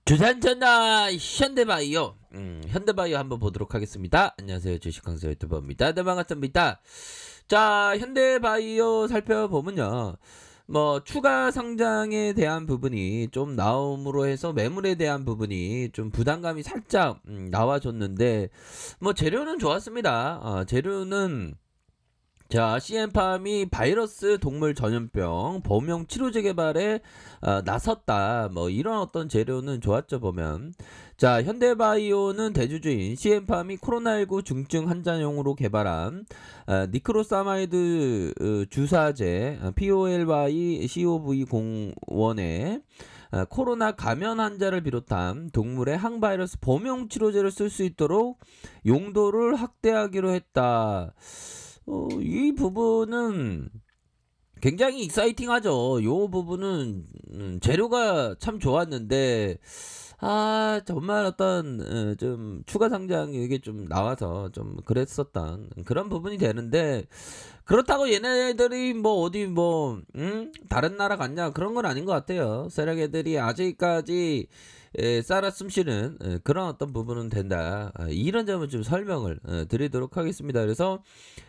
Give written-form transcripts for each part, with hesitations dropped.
주산전나 현대바이오 현대바이오 한번 보도록 하겠습니다. 안녕하세요, 주식강사 유튜버입니다. 네, 반갑습니다. 자, 현대바이오 살펴보면요, 뭐 추가 상장에 대한 부분이 좀 나옴으로 해서 매물에 대한 부분이 좀 부담감이 살짝 나와줬는데, 뭐 재료는 좋았습니다. 재료는, 자, CM팜이 바이러스 동물 전염병 범용 치료제 개발에 나섰다. 뭐 이런 어떤 재료는 좋았죠 보면. 자, 현대바이오는 대주주인 CM팜이 코로나19 중증 환자용으로 개발한 니크로사마이드 주사제 POLY COV01에 코로나 감염 환자를 비롯한 동물의 항바이러스 범용 치료제를 쓸 수 있도록 용도를 확대하기로 했다. 이 부분은 굉장히 익사이팅하죠. 요 부분은 재료가 참 좋았는데, 정말 어떤 좀 추가 상장 이게 좀 나와서 좀 그랬었던 그런 부분이 되는데, 그렇다고 얘네들이 뭐 어디 뭐 다른 나라 갔냐 그런 건 아닌 것 같아요. 세력 애들이 아직까지 쌀아 숨쉬는 그런 어떤 부분은 된다. 이런 점을 좀 설명을 드리도록 하겠습니다. 그래서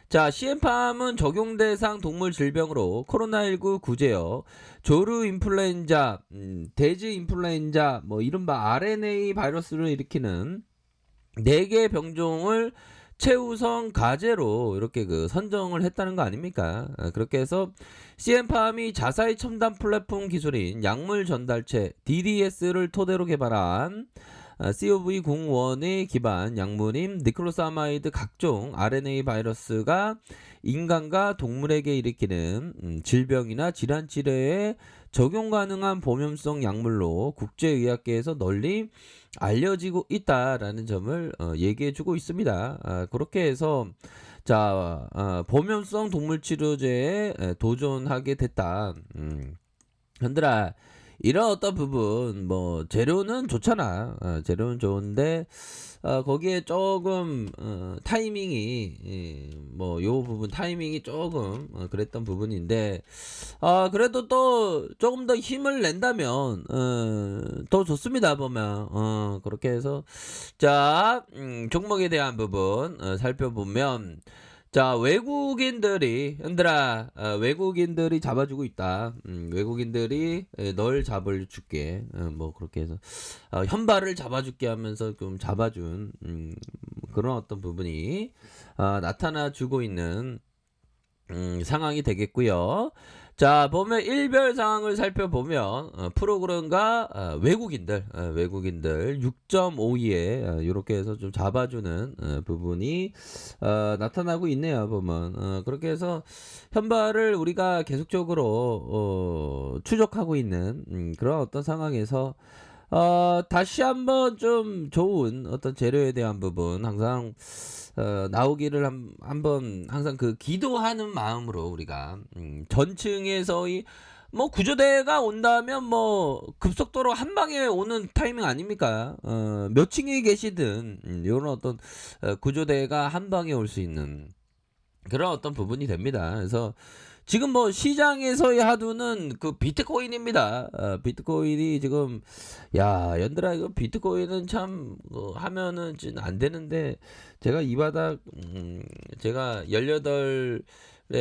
자, CM팜은 적용 대상 동물 질병으로 코로나19 구제여 조류 인플루엔자, 돼지 인플루엔자, 뭐 이른바 RNA 바이러스를 일으키는 4개 병종을 최우선 과제로 이렇게 선정을 했다는 거 아닙니까? 그렇게 해서 CM팜이 자사의 첨단 플랫폼 기술인 약물 전달체 DDS를 토대로 개발한 COV01의 기반 약물인 니클로사마이드 각종 RNA 바이러스가 인간과 동물에게 일으키는 질병이나 질환 치료에 적용 가능한 범용성 약물로 국제의학계에서 널리 알려지고 있다라는 점을 얘기해주고 있습니다. 그렇게 해서 자, 범용성 동물 치료제에 도전하게 됐다. 현들아, 이런 어떤 부분, 뭐 재료는 좋잖아. 재료는 좋은데 거기에 조금 타이밍이, 뭐 요 부분 타이밍이 조금 그랬던 부분인데, 그래도 또 조금 더 힘을 낸다면 더 좋습니다 보면. 그렇게 해서 자, 종목에 대한 부분 살펴보면, 자, 외국인들이 현들아, 외국인들이 잡아주고 있다. 외국인들이 널 잡아줄게. 뭐 그렇게 해서 현발을 잡아줄게 하면서 좀 잡아준 그런 어떤 부분이 나타나주고 있는 상황이 되겠고요. 자, 보면 일별 상황을 살펴보면 프로그램과 외국인들 6.52에 이렇게 해서 좀 잡아주는 부분이 나타나고 있네요. 보면 그렇게 해서 현발을 우리가 계속적으로 추적하고 있는 그런 어떤 상황에서 다시 한번 좀 좋은 어떤 재료에 대한 부분 항상 나오기를 한번 항상 기도하는 마음으로 우리가 전층에서의 뭐 구조대가 온다면 뭐 급속도로 한 방에 오는 타이밍 아닙니까? 몇 층에 계시든 이런 어떤 구조대가 한 방에 올 수 있는 그런 어떤 부분이 됩니다. 그래서 지금 뭐 시장에서의 하두는 비트코인입니다. 비트코인이 지금, 야, 연들아, 이거 비트코인은 참 하면은 안 되는데, 제가 이 바닥 제가 18의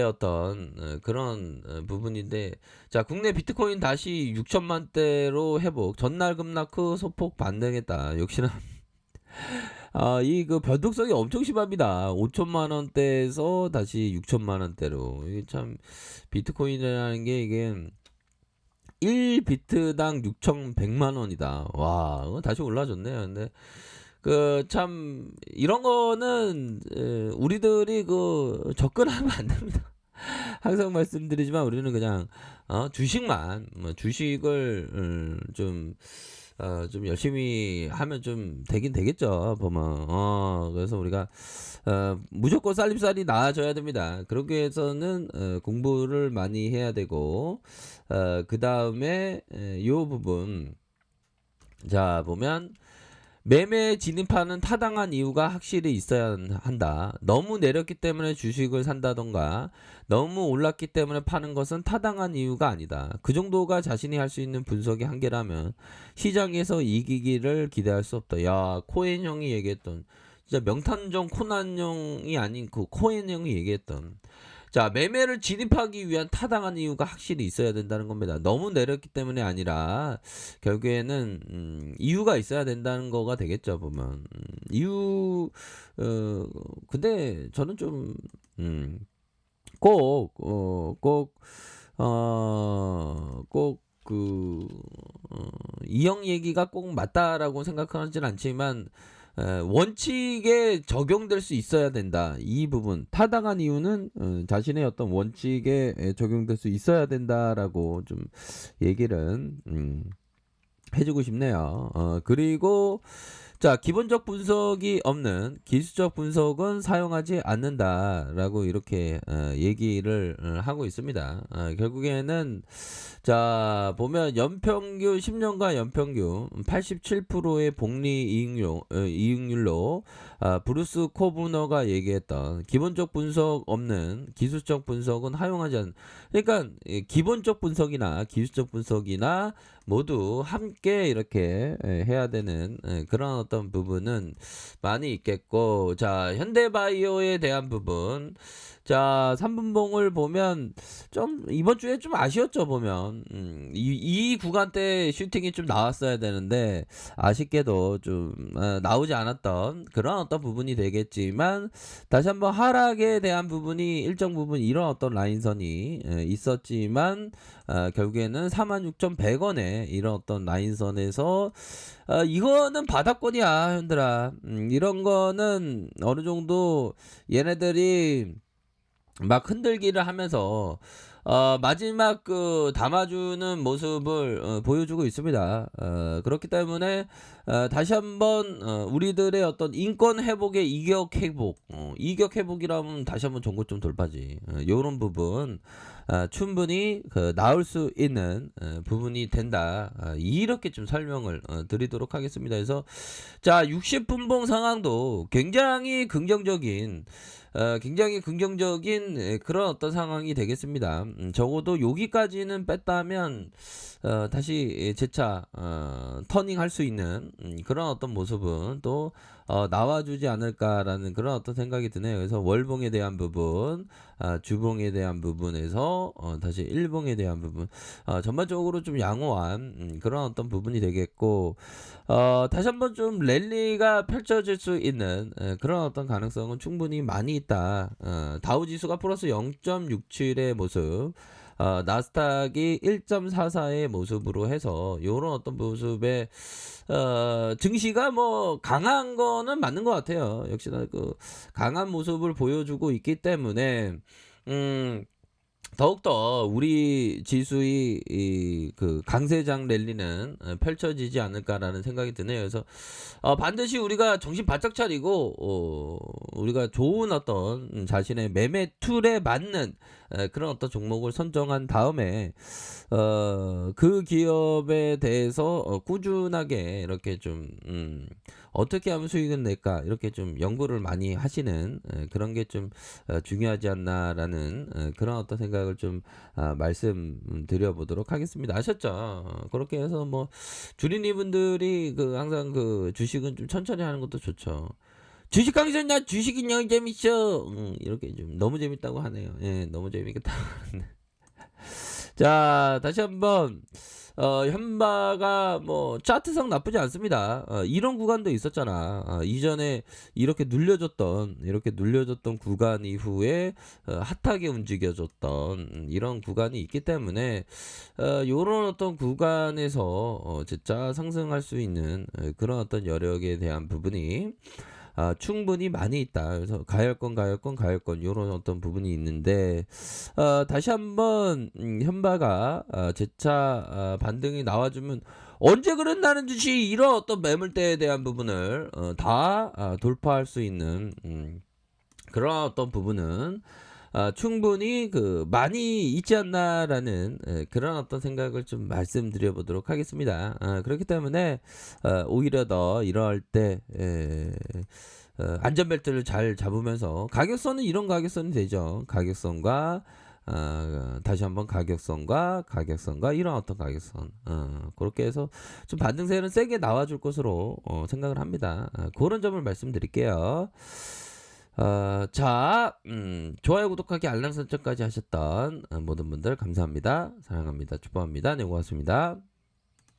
어떤 그런 부분인데, 자, 국내 비트코인 다시 6천만대로 회복, 전날 급락 후 소폭 반등했다. 역시나 변동성이 엄청 심합니다. 5천만 원대에서 다시 6천만 원대로. 이게 참 비트코인이라는 게 이게 1비트당 6,100만 원이다. 와, 이거 다시 올라졌네요. 근데 참 이런 거는 우리들이 접근하면 안 됩니다. 항상 말씀드리지만 우리는 그냥 주식만 뭐 주식을 좀 열심히 하면 좀 되긴 되겠죠 보면. 그래서 우리가 무조건 쌀립쌀이 나아져야 됩니다. 그러기 위해서는 공부를 많이 해야 되고, 그 다음에 요 부분 자 보면 매매에 진입하는 타당한 이유가 확실히 있어야 한다. 너무 내렸기 때문에 주식을 산다던가 너무 올랐기 때문에 파는 것은 타당한 이유가 아니다. 그 정도가 자신이 할 수 있는 분석의 한계라면 시장에서 이기기를 기대할 수 없다. 야, 코엔 형이 얘기했던 진짜 명탐정 코난 형이 아닌 그 코엔 형이 얘기했던, 자, 매매를 진입하기 위한 타당한 이유가 확실히 있어야 된다는 겁니다. 너무 내렸기 때문에 아니라 결국에는 이유가 있어야 된다는 거가 되겠죠, 보면. 이유 근데 저는 좀 꼭 이형 얘기가 꼭 맞다라고 생각하지는 않지만 원칙에 적용될 수 있어야 된다. 이 부분 타당한 이유는 자신의 어떤 원칙에 적용될 수 있어야 된다라고 좀 얘기를 해주고 싶네요. 그리고 자, 기본적 분석이 없는 기술적 분석은 사용하지 않는다라고 이렇게 얘기를 하고 있습니다. 결국에는 자, 보면 연평균 10년간 연평균 87%의 복리 이익률로 브루스 코브너가 얘기했던 기본적 분석 없는 기술적 분석은 허용하지 않는, 그러니까 기본적 분석이나 기술적 분석이나 모두 함께 이렇게 해야 되는 그런 어떤 부분은 많이 있겠고, 자, 현대바이오에 대한 부분, 자, 3분봉을 보면 좀 이번 주에 좀 아쉬웠죠, 보면. 이 구간 때 슈팅이 좀 나왔어야 되는데 아쉽게도 좀 나오지 않았던 그런 어떤 부분이 되겠지만, 다시 한번 하락에 대한 부분이 일정 부분 이런 어떤 라인선이 있었지만 결국에는 46,100원에 이런 어떤 라인선에서 이거는 바닥권이야, 현들아. 이런 거는 어느 정도 얘네들이 막 흔들기를 하면서 마지막 그 담아주는 모습을 보여주고 있습니다. 그렇기 때문에 다시 한번 우리들의 어떤 인권 회복의 이격 회복, 이격 회복이라면 다시 한번 전고점 돌파지. 요런 부분 충분히 나올 수 있는 부분이 된다. 이렇게 좀 설명을 드리도록 하겠습니다. 그래서 자, 60분봉 상황도 굉장히 긍정적인 그런 어떤 상황이 되겠습니다. 적어도 여기까지는 뺐다면 다시 재차 터닝할 수 있는 그런 어떤 모습은 또 나와주지 않을까라는 그런 어떤 생각이 드네요. 그래서 월봉에 대한 부분, 주봉에 대한 부분에서 다시 일봉에 대한 부분, 전반적으로 좀 양호한 그런 어떤 부분이 되겠고, 다시 한번 좀 랠리가 펼쳐질 수 있는 그런 어떤 가능성은 충분히 많이 있다. 다우지수가 플러스 0.67의 모습, 나스닥이 1.44의 모습으로 해서 요런 어떤 모습의 증시가 뭐 강한 거는 맞는 것 같아요. 역시나 그 강한 모습을 보여주고 있기 때문에 더욱더 우리 지수의 그 강세장 랠리는 펼쳐지지 않을까라는 생각이 드네요. 그래서 반드시 우리가 정신 바짝 차리고 우리가 좋은 어떤 자신의 매매 툴에 맞는 그런 어떤 종목을 선정한 다음에 그 기업에 대해서 꾸준하게 이렇게 좀 어떻게 하면 수익을 낼까 이렇게 좀 연구를 많이 하시는 그런 게 좀 중요하지 않나라는 그런 어떤 생각을 좀 말씀드려 보도록 하겠습니다. 아셨죠? 그렇게 해서 뭐 주린이 분들이 그 항상 그 주식은 좀 천천히 하는 것도 좋죠. 주식 강의선 나 주식이 너무 재밌어. 이렇게 좀 너무 재밌다고 하네요. 예, 너무 재밌겠다고 하네. 자, 다시 한번 현바가 뭐 차트상 나쁘지 않습니다. 이런 구간도 있었잖아. 이전에 이렇게 눌려줬던 구간 이후에 핫하게 움직여줬던 이런 구간이 있기 때문에 요런 어떤 구간에서 진짜 상승할 수 있는 그런 어떤 여력에 대한 부분이 충분히 많이 있다. 그래서 가열권 요런 어떤 부분이 있는데 다시 한번 현바가 재차 반등이 나와주면 언제 그랬나는 듯이 이런 어떤 매물대에 대한 부분을 다 돌파할 수 있는 그런 어떤 부분은 충분히 많이 있지 않나라는 그런 어떤 생각을 좀 말씀드려 보도록 하겠습니다. 그렇기 때문에 오히려 더 이럴 때 안전벨트를 잘 잡으면서 가격선은 이런 가격선이 되죠. 가격선과 다시 한번 가격선과 이런 어떤 가격선 그렇게 해서 좀 반등세는 세게 나와줄 것으로 생각을 합니다. 그런 점을 말씀드릴게요. 자, 좋아요, 구독하기, 알람 설정까지 하셨던 모든 분들 감사합니다. 사랑합니다. 축복합니다. 네, 고맙습니다.